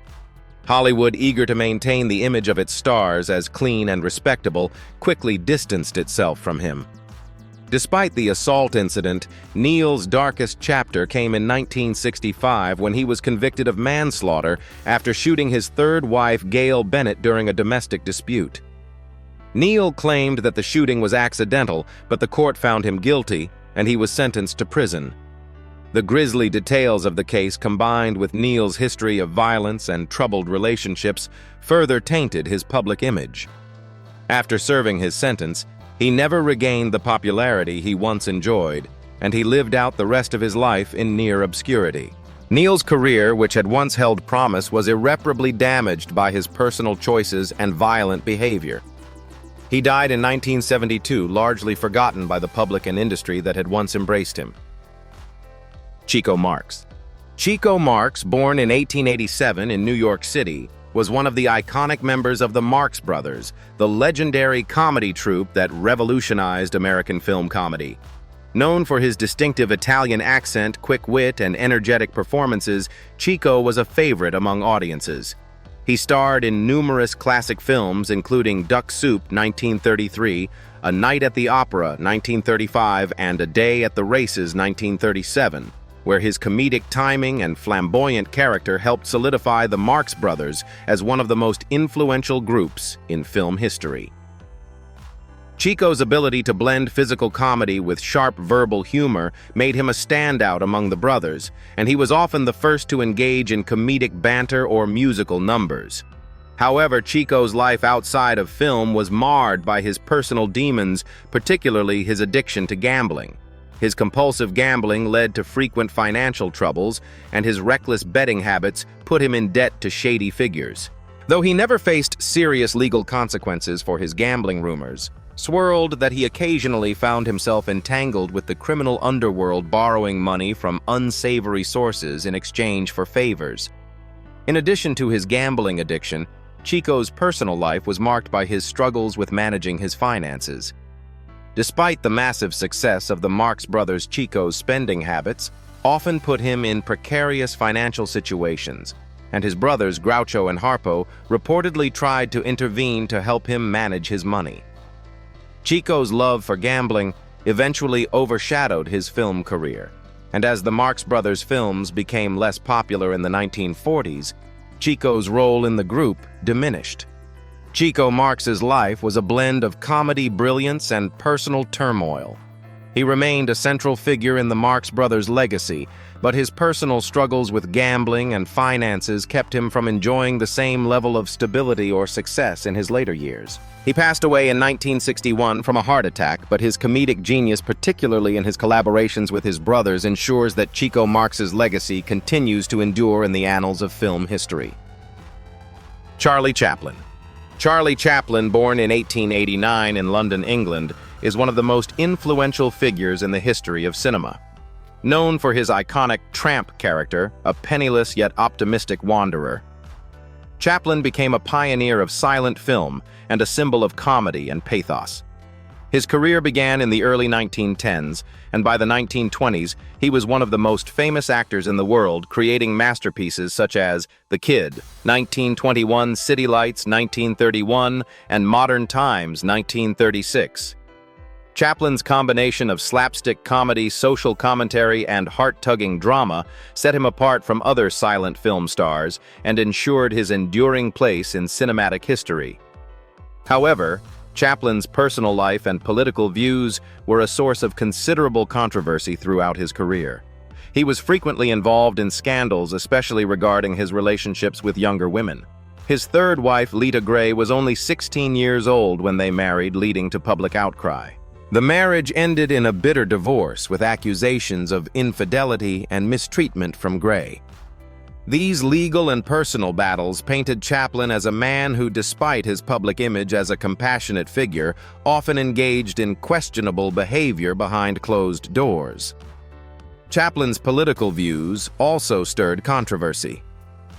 Hollywood, eager to maintain the image of its stars as clean and respectable, quickly distanced itself from him. Despite the assault incident, Neal's darkest chapter came in 1965 when he was convicted of manslaughter after shooting his third wife, Gail Bennett, during a domestic dispute. Neal claimed that the shooting was accidental, but the court found him guilty, and he was sentenced to prison. The grisly details of the case, combined with Neal's history of violence and troubled relationships, further tainted his public image. After serving his sentence, he never regained the popularity he once enjoyed, and he lived out the rest of his life in near obscurity. Neal's career, which had once held promise, was irreparably damaged by his personal choices and violent behavior. He died in 1972, largely forgotten by the public and industry that had once embraced him. Chico Marx. Chico Marx, born in 1887 in New York City, was one of the iconic members of the Marx Brothers, the legendary comedy troupe that revolutionized American film comedy. Known for his distinctive Italian accent, quick wit, and energetic performances, Chico was a favorite among audiences. He starred in numerous classic films, including Duck Soup, 1933, A Night at the Opera, 1935, and A Day at the Races, 1937. Where his comedic timing and flamboyant character helped solidify the Marx Brothers as one of the most influential groups in film history. Chico's ability to blend physical comedy with sharp verbal humor made him a standout among the brothers, and he was often the first to engage in comedic banter or musical numbers. However, Chico's life outside of film was marred by his personal demons, particularly his addiction to gambling. His compulsive gambling led to frequent financial troubles, and his reckless betting habits put him in debt to shady figures. Though he never faced serious legal consequences for his gambling rumors, swirled that he occasionally found himself entangled with the criminal underworld, borrowing money from unsavory sources in exchange for favors. In addition to his gambling addiction, Chico's personal life was marked by his struggles with managing his finances. Despite the massive success of the Marx Brothers, Chico's spending habits often put him in precarious financial situations, and his brothers Groucho and Harpo reportedly tried to intervene to help him manage his money. Chico's love for gambling eventually overshadowed his film career, and as the Marx Brothers films became less popular in the 1940s, Chico's role in the group diminished. Chico Marx's life was a blend of comedy brilliance and personal turmoil. He remained a central figure in the Marx Brothers' legacy, but his personal struggles with gambling and finances kept him from enjoying the same level of stability or success in his later years. He passed away in 1961 from a heart attack, but his comedic genius, particularly in his collaborations with his brothers, ensures that Chico Marx's legacy continues to endure in the annals of film history. Charlie Chaplin. Charlie Chaplin, born in 1889 in London, England, is one of the most influential figures in the history of cinema. Known for his iconic tramp character, a penniless yet optimistic wanderer, Chaplin became a pioneer of silent film and a symbol of comedy and pathos. His career began in the early 1910s, and by the 1920s, he was one of the most famous actors in the world, creating masterpieces such as The Kid, 1921, City Lights, 1931, and Modern Times, 1936. Chaplin's combination of slapstick comedy, social commentary, and heart-tugging drama set him apart from other silent film stars and ensured his enduring place in cinematic history. However, Chaplin's personal life and political views were a source of considerable controversy throughout his career. He was frequently involved in scandals, especially regarding his relationships with younger women. His third wife, Lita Grey, was only 16 years old when they married, leading to public outcry. The marriage ended in a bitter divorce with accusations of infidelity and mistreatment from Grey. These legal and personal battles painted Chaplin as a man who, despite his public image as a compassionate figure, often engaged in questionable behavior behind closed doors. Chaplin's political views also stirred controversy.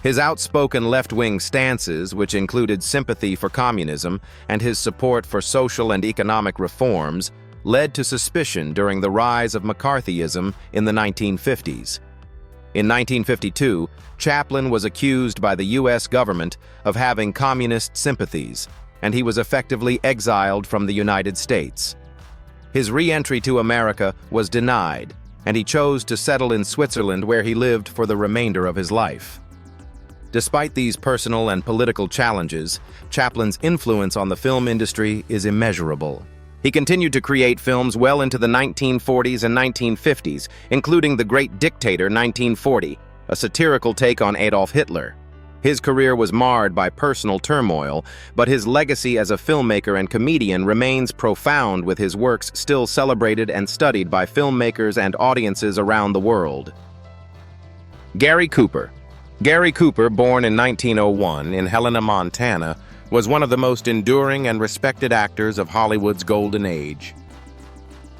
His outspoken left-wing stances, which included sympathy for communism and his support for social and economic reforms, led to suspicion during the rise of McCarthyism in the 1950s. In 1952, Chaplin was accused by the U.S. government of having communist sympathies, and he was effectively exiled from the United States. His re-entry to America was denied, and he chose to settle in Switzerland, where he lived for the remainder of his life. Despite these personal and political challenges, Chaplin's influence on the film industry is immeasurable. He continued to create films well into the 1940s and 1950s, including The Great Dictator, 1940, a satirical take on Adolf Hitler. His career was marred by personal turmoil, but his legacy as a filmmaker and comedian remains profound, with his works still celebrated and studied by filmmakers and audiences around the world. Gary Cooper. Gary Cooper, born in 1901 in Helena, Montana, was one of the most enduring and respected actors of Hollywood's golden age.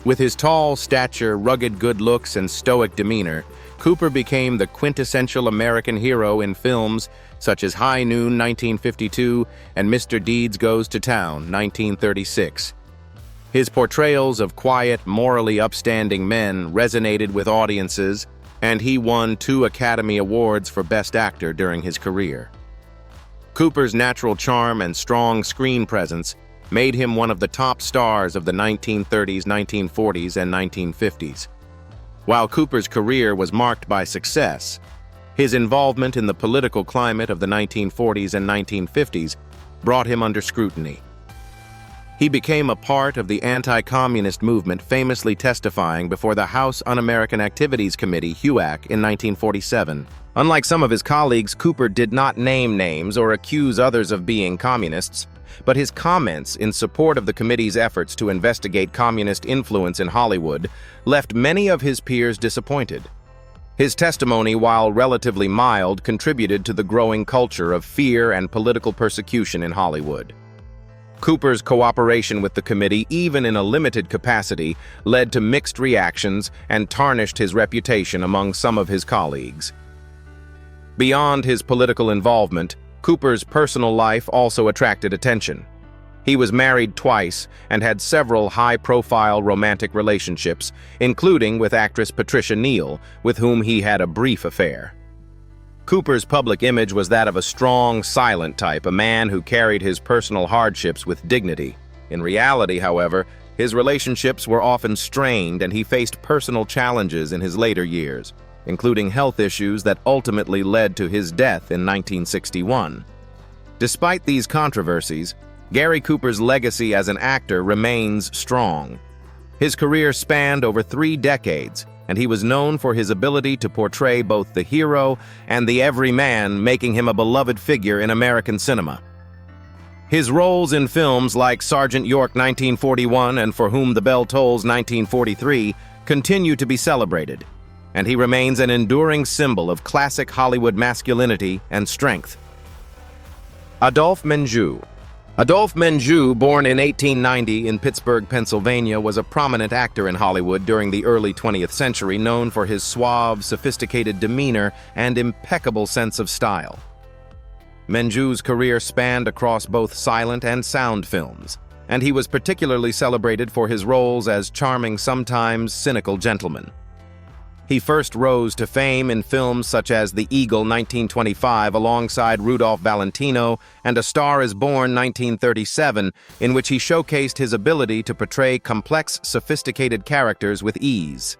With his tall stature, rugged good looks, and stoic demeanor, Cooper became the quintessential American hero in films such as High Noon, 1952, and Mr. Deeds Goes to Town, 1936. His portrayals of quiet, morally upstanding men resonated with audiences, and he won 2 Academy Awards for Best Actor during his career. Cooper's natural charm and strong screen presence made him one of the top stars of the 1930s, 1940s, and 1950s. While Cooper's career was marked by success, his involvement in the political climate of the 1940s and 1950s brought him under scrutiny. He became a part of the anti-communist movement, famously testifying before the House Un-American Activities Committee, HUAC, in 1947. Unlike some of his colleagues, Cooper did not name names or accuse others of being communists, but his comments in support of the committee's efforts to investigate communist influence in Hollywood left many of his peers disappointed. His testimony, while relatively mild, contributed to the growing culture of fear and political persecution in Hollywood. Cooper's cooperation with the committee, even in a limited capacity, led to mixed reactions and tarnished his reputation among some of his colleagues. Beyond his political involvement, Cooper's personal life also attracted attention. He was married twice and had several high-profile romantic relationships, including with actress Patricia Neal, with whom he had a brief affair. Cooper's public image was that of a strong, silent type, a man who carried his personal hardships with dignity. In reality, however, his relationships were often strained, and he faced personal challenges in his later years, including health issues that ultimately led to his death in 1961. Despite these controversies, Gary Cooper's legacy as an actor remains strong. His career spanned over 3 decades, and he was known for his ability to portray both the hero and the everyman, making him a beloved figure in American cinema. His roles in films like Sergeant York 1941 and For Whom the Bell Tolls 1943 continue to be celebrated, and he remains an enduring symbol of classic Hollywood masculinity and strength. Adolphe Menjou. Adolphe Menjou, born in 1890 in Pittsburgh, Pennsylvania, was a prominent actor in Hollywood during the early 20th century, known for his suave, sophisticated demeanor and impeccable sense of style. Menjou's career spanned across both silent and sound films, and he was particularly celebrated for his roles as charming, sometimes cynical gentleman. He first rose to fame in films such as The Eagle 1925 alongside Rudolph Valentino and A Star is Born 1937, in which he showcased his ability to portray complex, sophisticated characters with ease.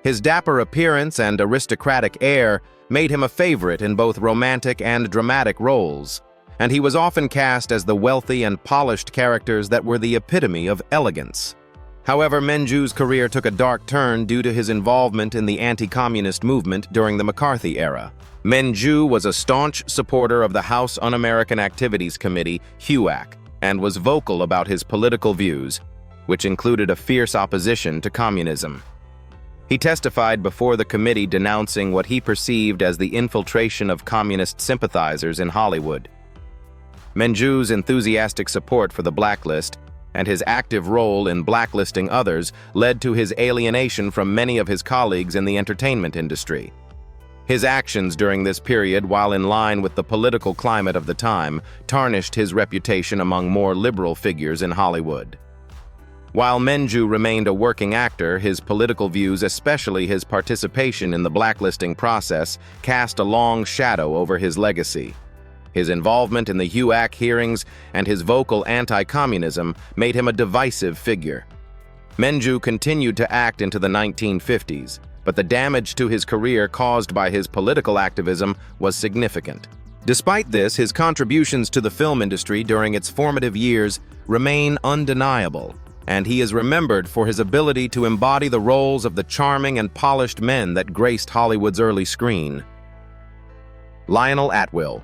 His dapper appearance and aristocratic air made him a favorite in both romantic and dramatic roles, and he was often cast as the wealthy and polished characters that were the epitome of elegance. However, Menjou's career took a dark turn due to his involvement in the anti-communist movement during the McCarthy era. Menjou was a staunch supporter of the House Un-American Activities Committee, HUAC, and was vocal about his political views, which included a fierce opposition to communism. He testified before the committee denouncing what he perceived as the infiltration of communist sympathizers in Hollywood. Menjou's enthusiastic support for the blacklist and his active role in blacklisting others led to his alienation from many of his colleagues in the entertainment industry. His actions during this period, while in line with the political climate of the time, tarnished his reputation among more liberal figures in Hollywood. While Menjou remained a working actor, his political views, especially his participation in the blacklisting process, cast a long shadow over his legacy. His involvement in the HUAC hearings and his vocal anti-communism made him a divisive figure. Menjou continued to act into the 1950s, but the damage to his career caused by his political activism was significant. Despite this, his contributions to the film industry during its formative years remain undeniable, and he is remembered for his ability to embody the roles of the charming and polished men that graced Hollywood's early screen. Lionel Atwill.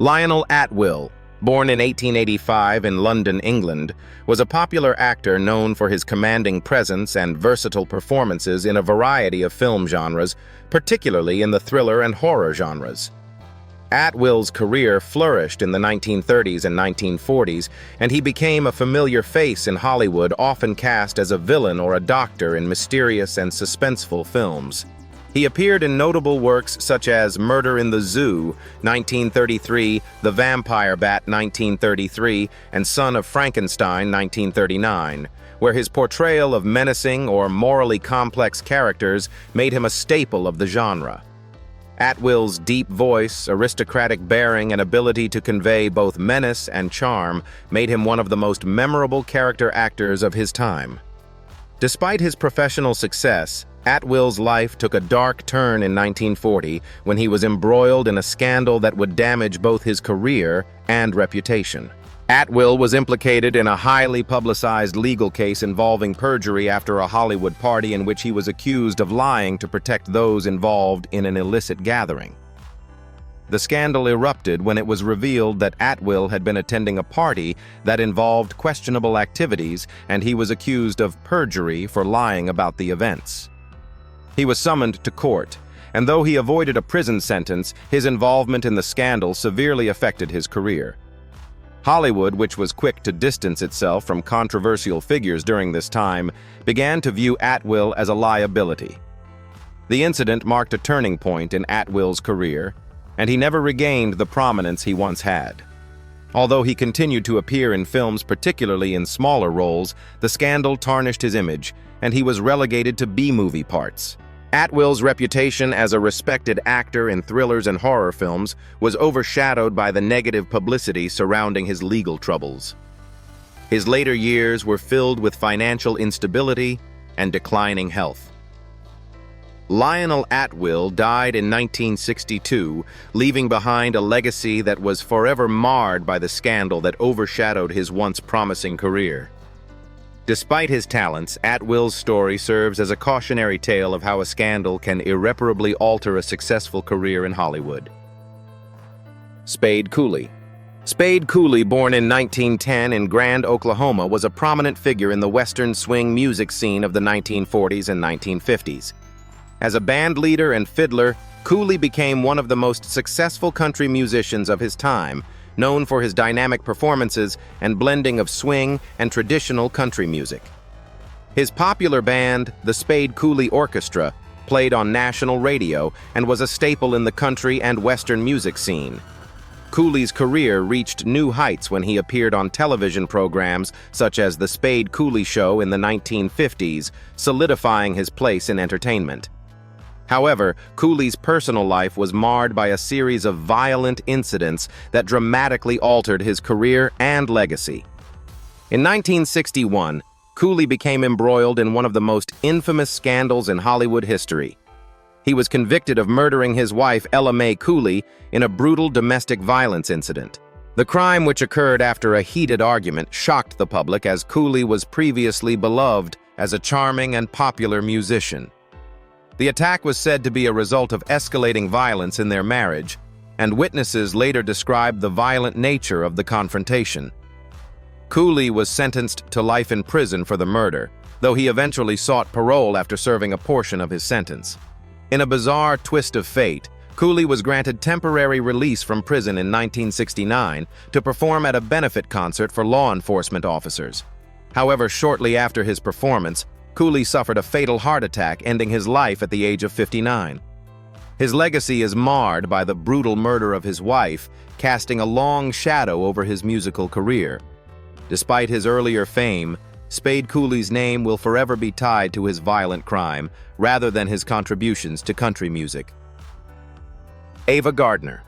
Lionel Atwill, born in 1885 in London, England, was a popular actor known for his commanding presence and versatile performances in a variety of film genres, particularly in the thriller and horror genres. Atwill's career flourished in the 1930s and 1940s, and he became a familiar face in Hollywood, often cast as a villain or a doctor in mysterious and suspenseful films. He appeared in notable works such as Murder in the Zoo, 1933, The Vampire Bat, 1933, and Son of Frankenstein, 1939, where his portrayal of menacing or morally complex characters made him a staple of the genre. Atwill's deep voice, aristocratic bearing, and ability to convey both menace and charm made him one of the most memorable character actors of his time. Despite his professional success, Atwill's life took a dark turn in 1940 when he was embroiled in a scandal that would damage both his career and reputation. Atwill was implicated in a highly publicized legal case involving perjury after a Hollywood party in which he was accused of lying to protect those involved in an illicit gathering. The scandal erupted when it was revealed that Atwill had been attending a party that involved questionable activities, and he was accused of perjury for lying about the events. He was summoned to court, and though he avoided a prison sentence, his involvement in the scandal severely affected his career. Hollywood, which was quick to distance itself from controversial figures during this time, began to view Atwill as a liability. The incident marked a turning point in Atwill's career, and he never regained the prominence he once had. Although he continued to appear in films, particularly in smaller roles, the scandal tarnished his image, and he was relegated to B-movie parts. Atwill's reputation as a respected actor in thrillers and horror films was overshadowed by the negative publicity surrounding his legal troubles. His later years were filled with financial instability and declining health. Lionel Atwill died in 1962, leaving behind a legacy that was forever marred by the scandal that overshadowed his once promising career. Despite his talents, Atwill's story serves as a cautionary tale of how a scandal can irreparably alter a successful career in Hollywood. Spade Cooley. Spade Cooley, born in 1910 in Grand, Oklahoma, was a prominent figure in the Western swing music scene of the 1940s and 1950s. As a band leader and fiddler, Cooley became one of the most successful country musicians of his time, known for his dynamic performances and blending of swing and traditional country music. His popular band, the Spade Cooley Orchestra, played on national radio and was a staple in the country and Western music scene. Cooley's career reached new heights when he appeared on television programs such as The Spade Cooley Show in the 1950s, solidifying his place in entertainment. However, Cooley's personal life was marred by a series of violent incidents that dramatically altered his career and legacy. In 1961, Cooley became embroiled in one of the most infamous scandals in Hollywood history. He was convicted of murdering his wife, Ella Mae Cooley, in a brutal domestic violence incident. The crime, which occurred after a heated argument, shocked the public as Cooley was previously beloved as a charming and popular musician. The attack was said to be a result of escalating violence in their marriage, and witnesses later described the violent nature of the confrontation. Cooley was sentenced to life in prison for the murder, though he eventually sought parole after serving a portion of his sentence. In a bizarre twist of fate, Cooley was granted temporary release from prison in 1969 to perform at a benefit concert for law enforcement officers. However, shortly after his performance, Cooley suffered a fatal heart attack, ending his life at the age of 59. His legacy is marred by the brutal murder of his wife, casting a long shadow over his musical career. Despite his earlier fame, Spade Cooley's name will forever be tied to his violent crime, rather than his contributions to country music. Ava Gardner.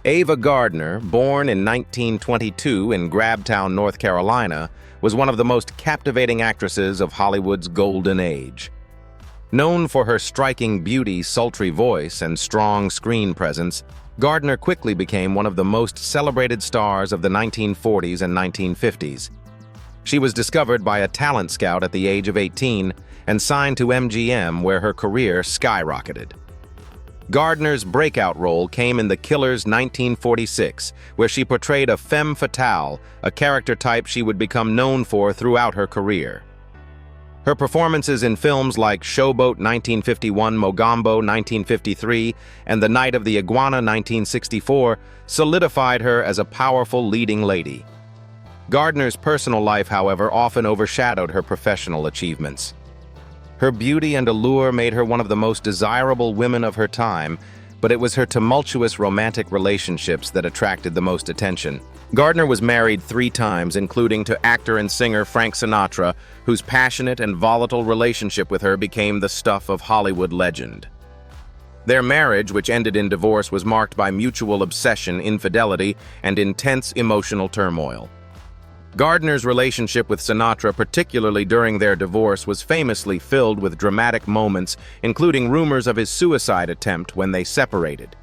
Ava Gardner, born in 1922 in Grabtown, North Carolina, was one of the most captivating actresses of Hollywood's golden age. Known for her striking beauty, sultry voice, and strong screen presence, Gardner quickly became one of the most celebrated stars of the 1940s and 1950s. She was discovered by a talent scout at the age of 18 and signed to MGM, where her career skyrocketed. Gardner's breakout role came in The Killer's 1946, where she portrayed a femme fatale, a character type she would become known for throughout her career. Her performances in films like Showboat 1951, Mogambo 1953, and The Night of the Iguana 1964 solidified her as a powerful leading lady. Gardner's personal life, however, often overshadowed her professional achievements. Her beauty and allure made her one of the most desirable women of her time, but it was her tumultuous romantic relationships that attracted the most attention. Gardner was married 3 times, including to actor and singer Frank Sinatra, whose passionate and volatile relationship with her became the stuff of Hollywood legend. Their marriage, which ended in divorce, was marked by mutual obsession, infidelity, and intense emotional turmoil. Gardner's relationship with Sinatra, particularly during their divorce, was famously filled with dramatic moments, including rumors of his suicide attempt when they separated.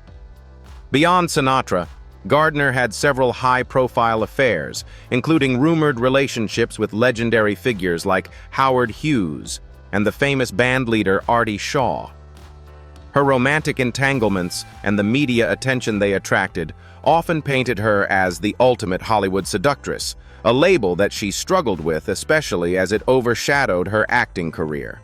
Beyond Sinatra, Gardner had several high-profile affairs, including rumored relationships with legendary figures like Howard Hughes and the famous bandleader Artie Shaw. Her romantic entanglements and the media attention they attracted often painted her as the ultimate Hollywood seductress, a label that she struggled with, especially as it overshadowed her acting career.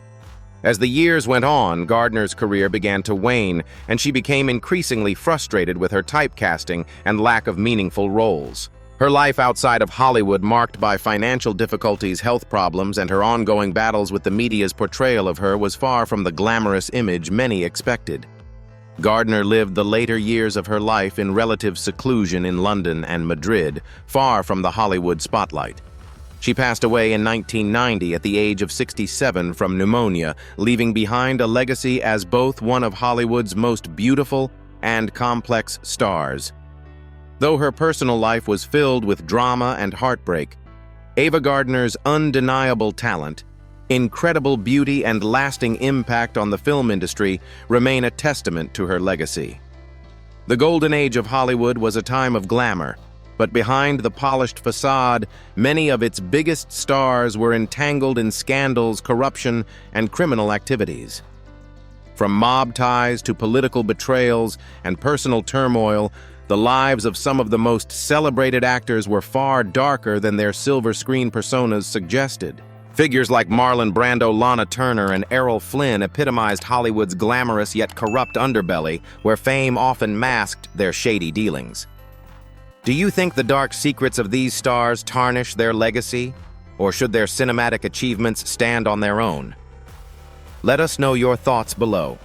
As the years went on, Gardner's career began to wane, and she became increasingly frustrated with her typecasting and lack of meaningful roles. Her life outside of Hollywood, marked by financial difficulties, health problems, and her ongoing battles with the media's portrayal of her, was far from the glamorous image many expected. Gardner lived the later years of her life in relative seclusion in London and Madrid, far from the Hollywood spotlight. She passed away in 1990 at the age of 67 from pneumonia, leaving behind a legacy as both one of Hollywood's most beautiful and complex stars. Though her personal life was filled with drama and heartbreak, Ava Gardner's undeniable talent, incredible beauty and lasting impact on the film industry remain a testament to her legacy. The golden age of Hollywood was a time of glamour, but behind the polished facade, many of its biggest stars were entangled in scandals, corruption, and criminal activities. From mob ties to political betrayals and personal turmoil, the lives of some of the most celebrated actors were far darker than their silver screen personas suggested. Figures like Marlon Brando, Lana Turner, and Errol Flynn epitomized Hollywood's glamorous yet corrupt underbelly, where fame often masked their shady dealings. Do you think the dark secrets of these stars tarnish their legacy, or should their cinematic achievements stand on their own? Let us know your thoughts below.